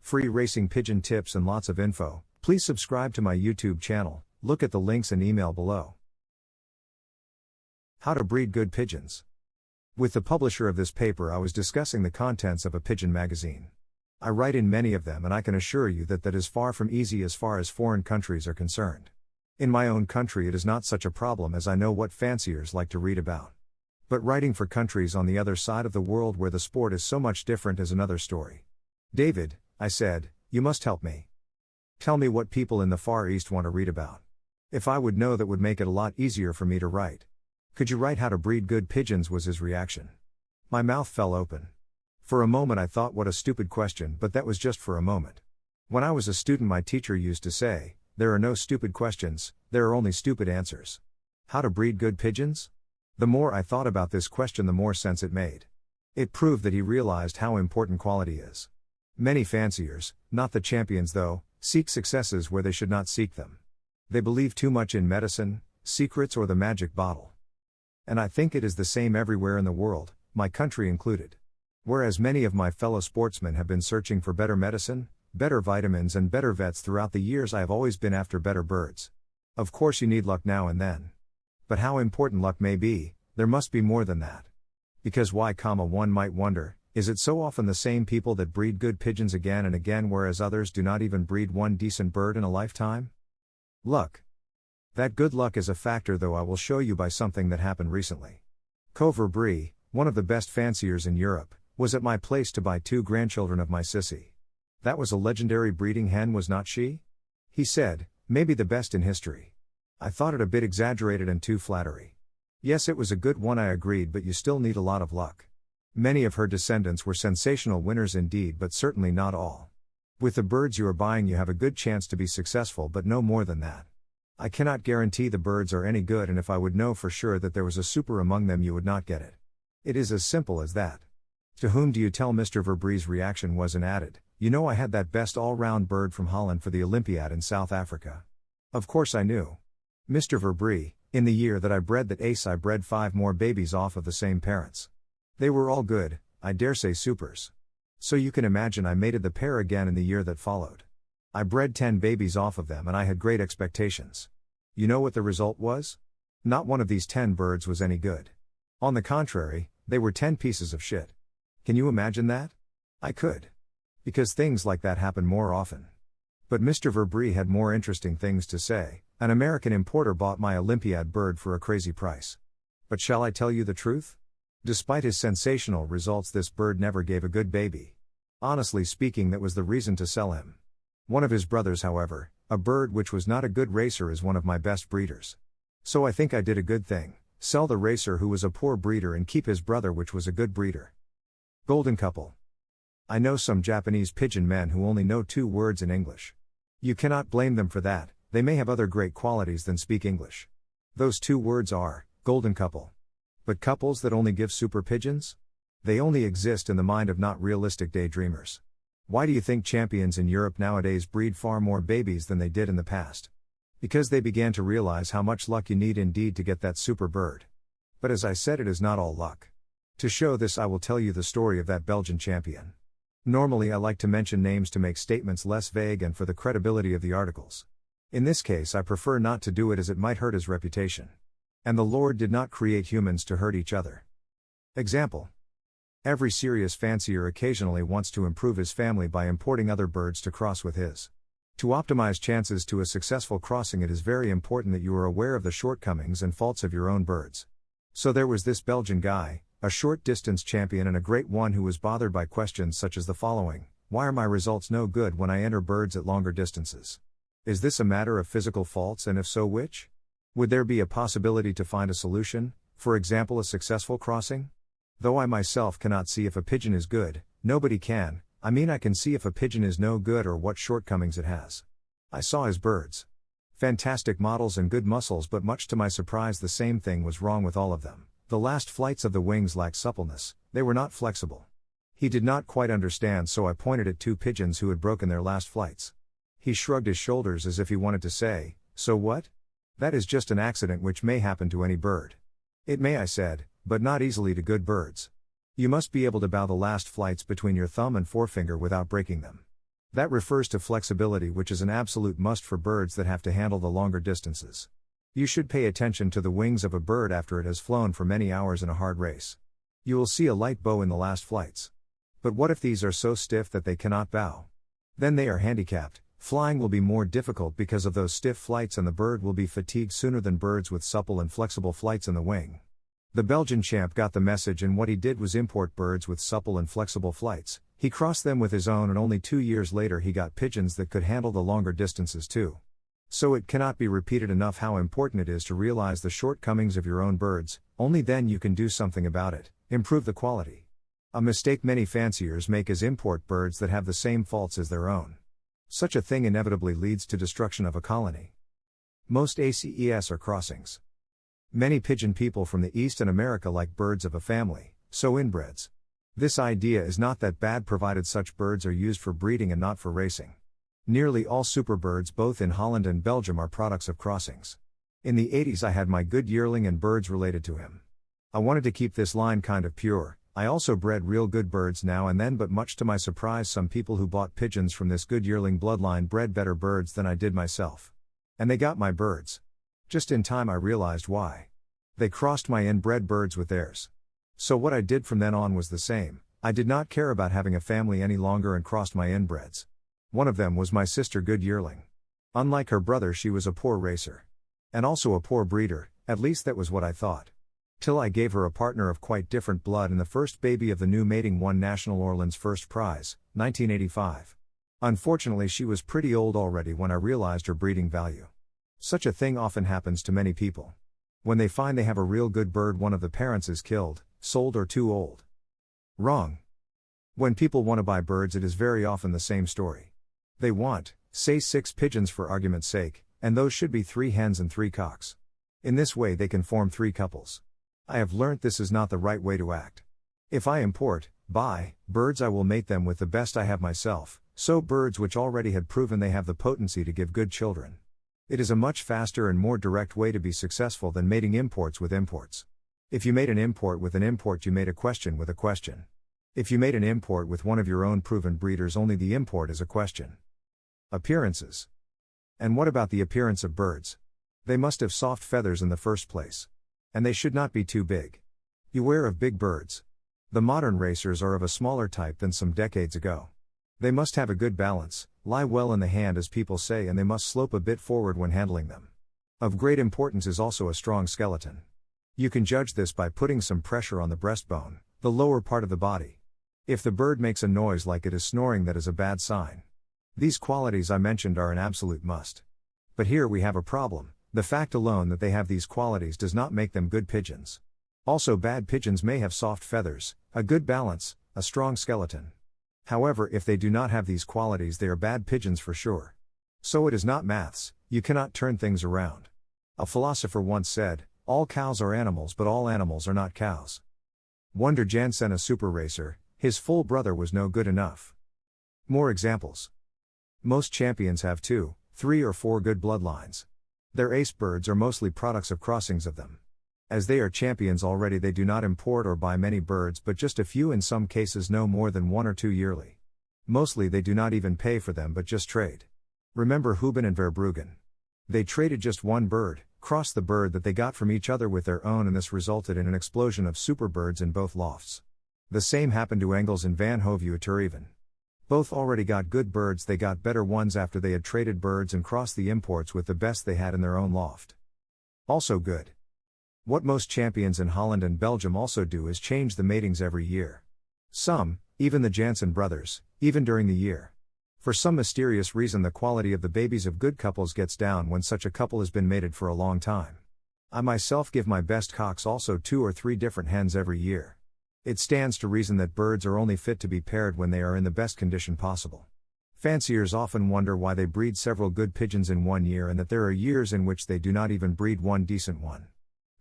free racing pigeon tips and lots of info. Please subscribe to my YouTube channel, look at the links and email below. How to breed good pigeons. With the publisher of this paper I was discussing the contents of a pigeon magazine. I write in many of them and I can assure you that is far from easy as far as foreign countries are concerned. In my own country it is not such a problem as I know what fanciers like to read about. But writing for countries on the other side of the world where the sport is so much different is another story. David, I said, you must help me. Tell me what people in the Far East want to read about. If I would know, that would make it a lot easier for me to write. Could you write how to breed good pigeons, was his reaction. My mouth fell open. For a moment I thought, what a stupid question, but that was just for a moment. When I was a student my teacher used to say, there are no stupid questions, there are only stupid answers. How to breed good pigeons? The more I thought about this question the more sense it made. It proved that he realized how important quality is. Many fanciers, not the champions though, seek successes where they should not seek them. They believe too much in medicine, secrets or the magic bottle. And I think it is the same everywhere in the world, my country included. Whereas many of my fellow sportsmen have been searching for better medicine, better vitamins and better vets throughout the years, I have always been after better birds. Of course you need luck now and then. But how important luck may be, there must be more than that. Because one might wonder, is it so often the same people that breed good pigeons again and again, whereas others do not even breed one decent bird in a lifetime? Luck. That good luck is a factor, though I will show you by something that happened recently. Cover Brie, one of the best fanciers in Europe, was at my place to buy 2 grandchildren of my sissy. That was a legendary breeding hen, was not she? He said, maybe the best in history. I thought it a bit exaggerated and too flattery. Yes, it was a good one, I agreed, but you still need a lot of luck. Many of her descendants were sensational winners indeed, but certainly not all. With the birds you are buying you have a good chance to be successful, but no more than that. I cannot guarantee the birds are any good, and if I would know for sure that there was a super among them you would not get it. It is as simple as that. To whom do you tell? Mr. Verbrie's reaction was and added, you know I had that best all-round bird from Holland for the Olympiad in South Africa. Of course I knew. Mr. Verbrie, in the year that I bred that ace I bred 5 more babies off of the same parents. They were all good, I dare say supers. So you can imagine I mated the pair again in the year that followed. I bred 10 babies off of them and I had great expectations. You know what the result was? Not one of these 10 birds was any good. On the contrary, they were 10 pieces of shit. Can you imagine that? I could. Because things like that happen more often. But Mr. Verbrie had more interesting things to say. An American importer bought my Olympiad bird for a crazy price. But shall I tell you the truth? Despite his sensational results, this bird never gave a good baby. Honestly speaking, that was the reason to sell him. One of his brothers, however, a bird which was not a good racer, is one of my best breeders. So I think I did a good thing, sell the racer who was a poor breeder and keep his brother which was a good breeder. Golden couple. I know some Japanese pigeon men who only know 2 words in English. You cannot blame them for that, they may have other great qualities than speak English. Those 2 words are, golden couple. But couples that only give super pigeons? They only exist in the mind of not realistic daydreamers. Why do you think champions in Europe nowadays breed far more babies than they did in the past? Because they began to realize how much luck you need indeed to get that super bird. But as I said, it is not all luck. To show this I will tell you the story of that Belgian champion. Normally I like to mention names to make statements less vague and for the credibility of the articles. In this case I prefer not to do it as it might hurt his reputation. And the Lord did not create humans to hurt each other. Example. Every serious fancier occasionally wants to improve his family by importing other birds to cross with his. To optimize chances to a successful crossing it is very important that you are aware of the shortcomings and faults of your own birds. So there was this Belgian guy, a short distance champion and a great one, who was bothered by questions such as the following: why are my results no good when I enter birds at longer distances? Is this a matter of physical faults, and if so, which? Would there be a possibility to find a solution, for example a successful crossing? Though I myself cannot see if a pigeon is good, nobody can. I can see if a pigeon is no good or what shortcomings it has. I saw his birds. Fantastic models and good muscles, but much to my surprise the same thing was wrong with all of them. The last flights of the wings lacked suppleness, they were not flexible. He did not quite understand, so I pointed at 2 pigeons who had broken their last flights. He shrugged his shoulders as if he wanted to say, so what? That is just an accident which may happen to any bird. It may, I said, but not easily to good birds. You must be able to bow the last flights between your thumb and forefinger without breaking them. That refers to flexibility, which is an absolute must for birds that have to handle the longer distances. You should pay attention to the wings of a bird after it has flown for many hours in a hard race. You will see a light bow in the last flights. But what if these are so stiff that they cannot bow? Then they are handicapped. Flying will be more difficult because of those stiff flights, and the bird will be fatigued sooner than birds with supple and flexible flights in the wing. The Belgian champ got the message, and what he did was import birds with supple and flexible flights. He crossed them with his own, and only 2 years later he got pigeons that could handle the longer distances too. So it cannot be repeated enough how important it is to realize the shortcomings of your own birds. Only then you can do something about it, improve the quality. A mistake many fanciers make is import birds that have the same faults as their own. Such a thing inevitably leads to destruction of a colony. Most ACES are crossings. Many pigeon people from the East and America like birds of a family, so inbreds. This idea is not that bad provided such birds are used for breeding and not for racing. Nearly all superbirds both in Holland and Belgium are products of crossings. In the 80s I had my good yearling and birds related to him. I wanted to keep this line kind of pure. I also bred real good birds now and then, but much to my surprise some people who bought pigeons from this good yearling bloodline bred better birds than I did myself. And they got my birds. Just in time I realized why. They crossed my inbred birds with theirs. So what I did from then on was the same. I did not care about having a family any longer and crossed my inbreds. One of them was my sister good yearling. Unlike her brother, she was a poor racer. And also a poor breeder, at least that was what I thought. Till I gave her a partner of quite different blood, and the first baby of the new mating won National Orleans First Prize, 1985. Unfortunately she was pretty old already when I realized her breeding value. Such a thing often happens to many people. When they find they have a real good bird, one of the parents is killed, sold, or too old. Wrong. When people want to buy birds, it is very often the same story. They want, say 6 pigeons for argument's sake, and those should be 3 hens and 3 cocks. In this way they can form 3 couples. I have learnt this is not the right way to act. If I buy birds, I will mate them with the best I have myself, so birds which already had proven they have the potency to give good children. It is a much faster and more direct way to be successful than mating imports with imports. If you made an import with an import, you made a question with a question. If you made an import with one of your own proven breeders, only the import is a question. Appearances. And what about the appearance of birds? They must have soft feathers in the first place. And they should not be too big. Beware of big birds. The modern racers are of a smaller type than some decades ago. They must have a good balance, lie well in the hand as people say, and they must slope a bit forward when handling them. Of great importance is also a strong skeleton. You can judge this by putting some pressure on the breastbone, the lower part of the body. If the bird makes a noise like it is snoring, that is a bad sign. These qualities I mentioned are an absolute must. But here we have a problem. The fact alone that they have these qualities does not make them good pigeons. Also, bad pigeons may have soft feathers, a good balance, a strong skeleton. However, if they do not have these qualities, they are bad pigeons for sure. So it is not maths, you cannot turn things around. A philosopher once said, all cows are animals, but all animals are not cows. Wonder Jansen, a super racer, his full brother was no good enough. More examples. Most champions have 2, 3 or 4 good bloodlines. Their ace birds are mostly products of crossings of them. As they are champions already, they do not import or buy many birds, but just a few, in some cases no more than 1 or 2 yearly. Mostly they do not even pay for them but just trade. Remember Hubin and Verbruggen. They traded just 1 bird, crossed the bird that they got from each other with their own, and this resulted in an explosion of superbirds in both lofts. The same happened to Engels and Van Hoveuter even. Both already got good birds, they got better ones after they had traded birds and crossed the imports with the best they had in their own loft. Also good. What most champions in Holland and Belgium also do is change the matings every year. Some, even the Jansen brothers, even during the year. For some mysterious reason the quality of the babies of good couples gets down when such a couple has been mated for a long time. I myself give my best cocks also 2 or 3 different hens every year. It stands to reason that birds are only fit to be paired when they are in the best condition possible. Fanciers often wonder why they breed several good pigeons in 1 year and that there are years in which they do not even breed one decent one.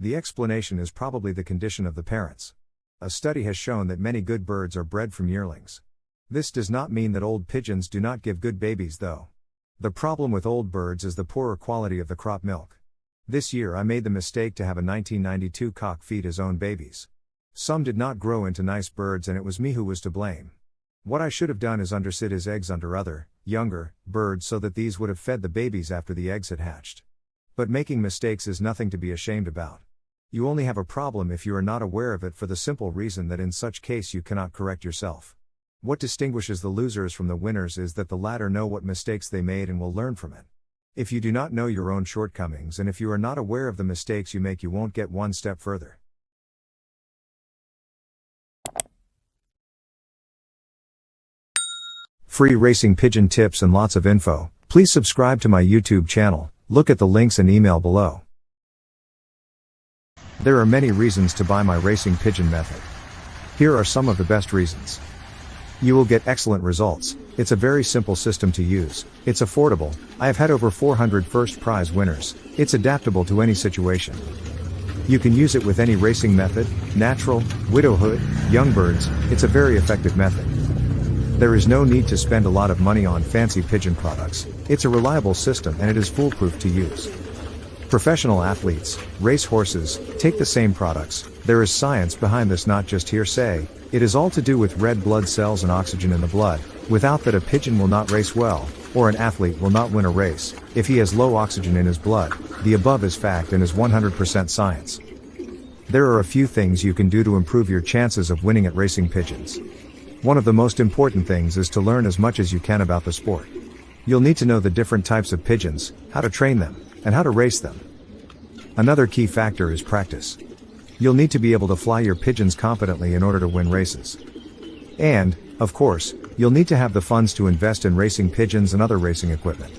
The explanation is probably the condition of the parents. A study has shown that many good birds are bred from yearlings. This does not mean that old pigeons do not give good babies though. The problem with old birds is the poorer quality of the crop milk. This year I made the mistake to have a 1992 cock feed his own babies. Some did not grow into nice birds and it was me who was to blame. What I should have done is undersit his eggs under other, younger, birds so that these would have fed the babies after the eggs had hatched. But making mistakes is nothing to be ashamed about. You only have a problem if you are not aware of it, for the simple reason that in such case you cannot correct yourself. What distinguishes the losers from the winners is that the latter know what mistakes they made and will learn from it. If you do not know your own shortcomings and if you are not aware of the mistakes you make, you won't get one step further. Free racing pigeon tips and lots of info. Please subscribe to my YouTube channel. Look at the links and email below. There are many reasons to buy my racing pigeon method. Here are some of the best reasons. You will get excellent results. It's a very simple system to use. It's affordable. I have had over 400 first prize winners. It's adaptable to any situation. You can use it with any racing method, natural, widowhood, young birds. It's a very effective method. There is no need to spend a lot of money on fancy pigeon products. It's a reliable system and it is foolproof to use. Professional athletes, race horses, take the same products. There is science behind this, not just hearsay. It is all to do with red blood cells and oxygen in the blood. Without that, a pigeon will not race well, or an athlete will not win a race. If he has low oxygen in his blood, the above is fact and is 100% science. There are a few things you can do to improve your chances of winning at racing pigeons. One of the most important things is to learn as much as you can about the sport. You'll need to know the different types of pigeons, how to train them, and how to race them. Another key factor is practice. You'll need to be able to fly your pigeons competently in order to win races. And, of course, you'll need to have the funds to invest in racing pigeons and other racing equipment.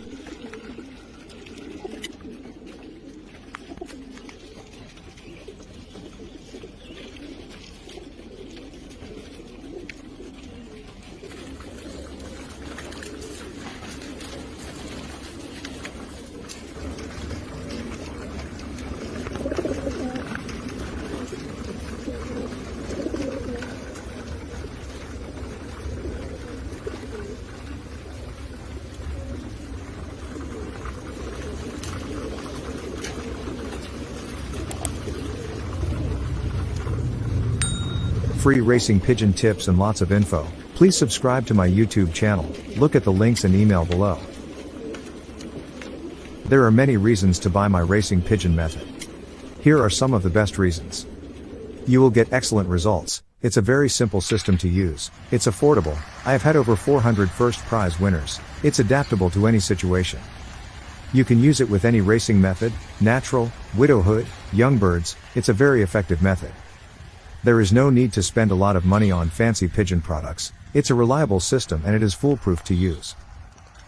Free racing pigeon tips and lots of info. Please subscribe to my YouTube channel. Look at the links and email below. There are many reasons to buy my racing pigeon method. Here are some of the best reasons. You will get excellent results. It's a very simple system to use. It's affordable. I have had over 400 first prize winners. It's adaptable to any situation. You can use it with any racing method, natural, widowhood, young birds. It's a very effective method. There is no need to spend a lot of money on fancy pigeon products. It's a reliable system and it is foolproof to use.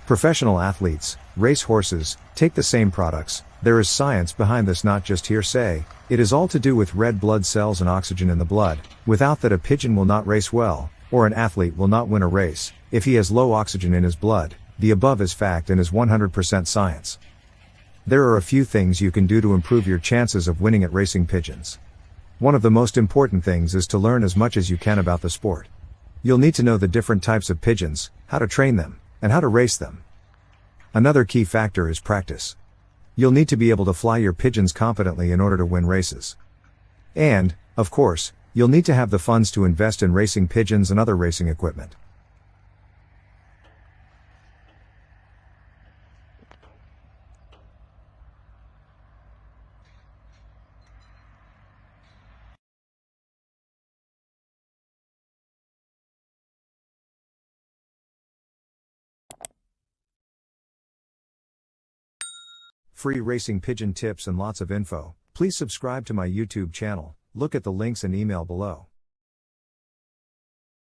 Professional athletes, race horses, take the same products. There is science behind this, not just hearsay. It is all to do with red blood cells and oxygen in the blood. Without that, a pigeon will not race well, or an athlete will not win a race. If he has low oxygen in his blood, the above is fact and is 100% science. There are a few things you can do to improve your chances of winning at racing pigeons. One of the most important things is to learn as much as you can about the sport. You'll need to know the different types of pigeons, how to train them, and how to race them. Another key factor is practice. You'll need to be able to fly your pigeons competently in order to win races. And, of course, you'll need to have the funds to invest in racing pigeons and other racing equipment. Free racing pigeon tips and lots of info. Please subscribe to my YouTube channel. Look at the links and email below.